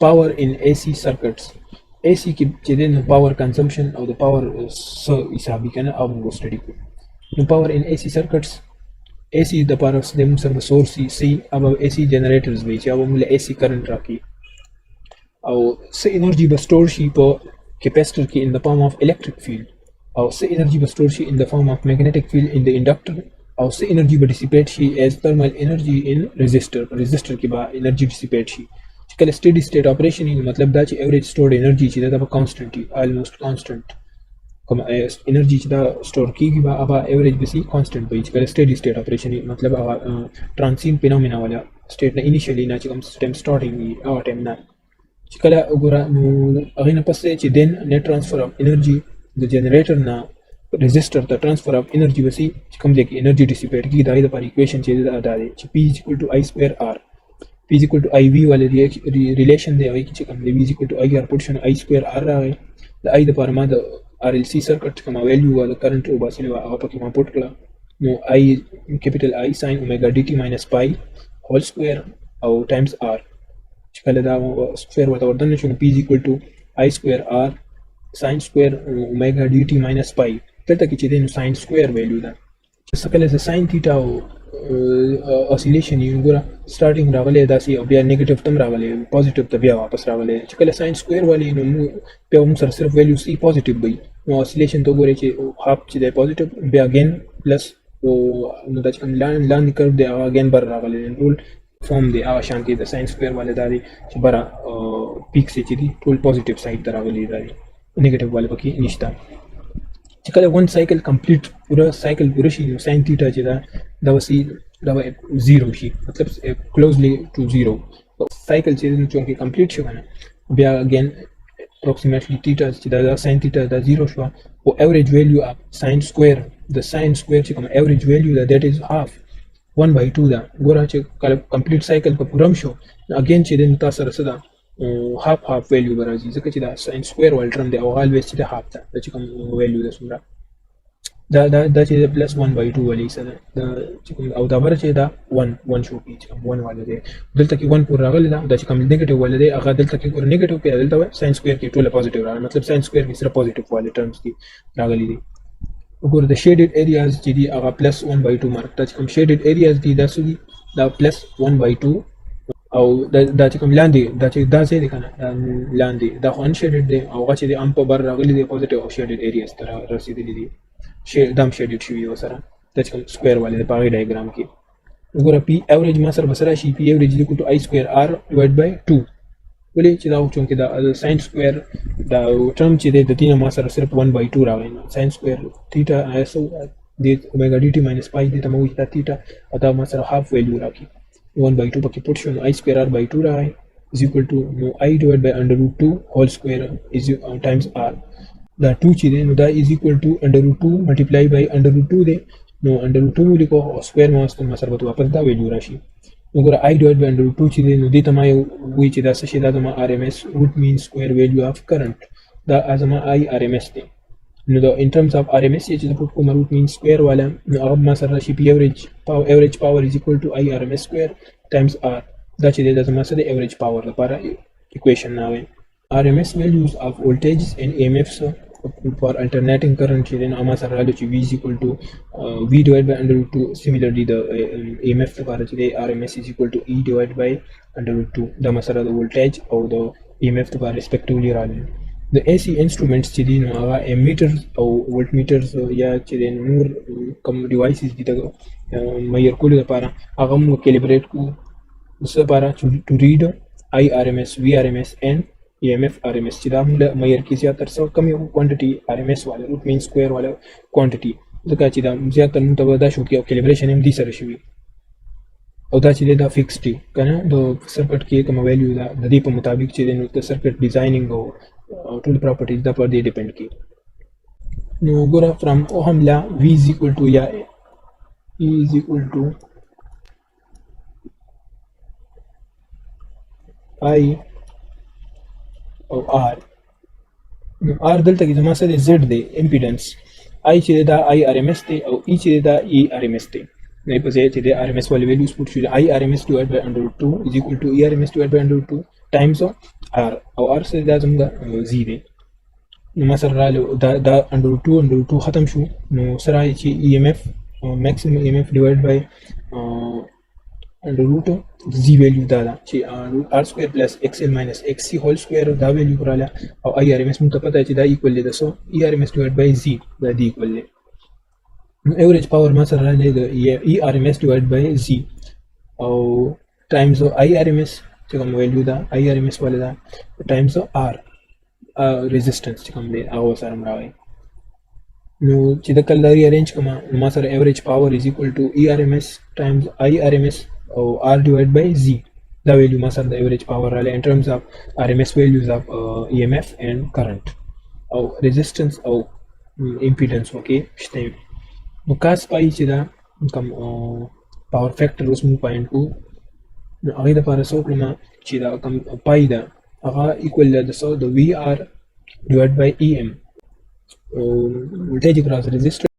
power in AC circuits. AC کې چې د power consumption او د power حسابي کنه او موږ study کوو. نو power in AC circuits AC د پاره د موږ سره سورس سي او AC generators وي چې هغه موږ AC current راکړي او څه انرژي به سٹور شي په capacitor کې in the form of electric field او څه انرژي به سٹور شي in the form of magnetic field in the inductor او څه انرژي به dissipate شي as thermal energy in resistor کې به انرژي dissipate شي. چې کله steady state operation یې مطلب دا چې average stored energy چې دا به constant وي almost constant کوم انرژي چې دا سٹور کیږي به هغه average به سي constant وي. چې کله steady state operation یې مطلب هغه transient phenomena والا state نه initially نه چې کوم system starting وي هغه time نه چې کله وګوره نو هغه نه پسې چې then net transfer of energy د generator نه resistor ته transfer of energy وسی چې کوم ځای کې energy dissipate کیږي دا د پر equation چې دا دی چې P equal to I square R P equal to IV والے relation دی هغه چې کوم دی V equal to I R put شنو I square R راغی د I د پر ما د RLC circuit کوم value والا current او باسل هغه پکې ما put کړه نو I capital I sin omega dt minus pi whole square او times R چې کله دا square ورته ورته شنو P equal to I square R sin square omega dt minus pi دلته کې چې د sin square value ده چې کله د sin theta او oscillation یې ګوره starting راغلی داسې او بیا نیگیټیو تم راغلی پوزټیو ته بیا واپس راغلی چې کله sin square والی نو بیا موږ سره صرف value c پوزټیو وي نو oscillation ته ګورئ چې half چې د پوزټیو بیا again plus نو دا چې کوم لاندې curve دی هغه again بر راغلی ټول فارم دی هغه شانتي د sin square والی دا دی چې بره پیک چې دی ټول پوزټیو سایډ ته راغلی دی نیگیټیو والی پکې نشته. چې کله one cycle complete پورا cycle پورا شي نو sin theta چې دا وسی دا 0 شي مطلب closely to 0 cycle چې چونکه complete شو کنه بیا again approximately theta چې دا sin theta دا 0 شو او average value of sin square the sin square چې کوم average value that is half 1/2 دا ګوره چې کله complete cycle په پورم شو again چې د تاسو سره صدا half value برازي ځکه چې دا sin square ول ټرم دی او always چې د half ده چې کوم value ده څومره دا چې plus 1/2 ولې سره دا چې کوم او دا بر چې دا 1 شو کې چې کوم 1 والے دی دلته کې 1 پور راغلی دا چې کوم نیگیټیو والے دی هغه دلته کې ګور نیگیټیو کې دلته sin square کې ټول پوزټیو راغلی مطلب sin square کې سره پوزټیو والے ټرمز کې راغلي دي. وګوره د shaded areas چې دی هغه plus 1/2 مارک دا چې کوم shaded areas دي دا سړي دا plus 1/2 او دا چې کوم لاندې دا چې دا څه دي کنه لاندې دا unshaded دی او هغه چې د ام په بر راغلي دی پوزټیو او shaded areas تر رسیدلي دي دام shaded شوی وسره دا چې کوم سکوير والے د پاغي ډایګرام کې وګوره P average ما سره بسره شي P average equal to I square R divided by 2 ولې چې دا چونکه دا sin square دا ټرم چې د تینه ما سره صرف 1/2 راغلی sin square theta so د omega dt minus pi د تمو چې theta او دا ما سره half value راکې 1/2 پکې پټ شو I square R by 2 راغی is equal to I divided by under root 2 whole square is times R دا 2 چې دی نو دا is equal to under root 2 multiply by under root 2 دی نو under root 2 لیکو square ما واستو ما سره به واپس دا ویلیو راشي نو ګوره I divided by under root 2 چې دی نو دې ته ما وی چې دا څه شي دا د ما RMS root mean square value of current دا ازما I RMS دی نو دا in terms of RMS چې د پټ کوم root mean square والا نو هغه ما سره شي P average power is equal to I RMS square times R دا چې د زما سره average power لپاره equation نه وي. RMS values of voltages and EMFs for alternating current چې نو ما سره راځي چې V is equal to V divided by under root 2 similarly the EMF لپاره چې RMS is equal to E divided by under root 2 دا ما سره د voltage او د EMF لپاره respectively راځي. د AC instruments چې دي نو هغه ammeters او voltmeters یا چې نور کوم devices دي د معیار کولو لپاره هغه مو calibrate کو څه لپاره to read IRMS VRMS and EMF RMS چې دا موږ معیار کې زیاتره څو کم یو کوانټیټي RMS والا روټ مین سکوير والا کوانټیټي ځکه چې دا زیاتره موږ ته دا شو کې او کیلیبریشن هم دي سره شوی او دا چې دا فکس دي کنه د سرکټ کې کوم ویلیو دا د دې په مطابق چې نو د سرکټ ډیزاینینګ او ټول پراپرټیز دا پر دې ډیپند کی نو ګوره فرام اوهم لا V is equal to یا E is equal to I او R نو R دلته کې زما سره Z دی امپیډنس I چې دا I RMS دی او E چې دا E RMS دی نو په ځای چې د RMS والے ویلیوز پټ شو I RMS divided by under root 2 is equal to E RMS divided by under root 2 times of ار او ار سره دا زموږ زی دی. نو ما سره راغلی دا انډر 2 ختم شو، نو سره رایي چې ای ام اف ماکسیمم ای ام اف ډیوایډ بای under root z value دا ده چې r square plus xl minus xc whole square دا value رااله او irms موږ ته پته چې دا equal دی د سو erms divided by z دا دی equal دی. نو average power ما سره رااله د erms divided by z او times of irms چې کوم value دا irms والا دا times of r resistance چې کوم دی هغه سره راوي. نو چې د کله ریارینج کوم ما سره average power is equal to erms times irms او r divided by z دا value ما سره د average power رااله in terms of rms values of emf and current او resistance او impedance اوکې شته. نو cos pi چې دا کوم power factor اوس موږ پاینټ کو، نو هغه د لپاره څه وکړم چې دا کوم پای ده هغه equal ده د vr divided by em voltage across resistor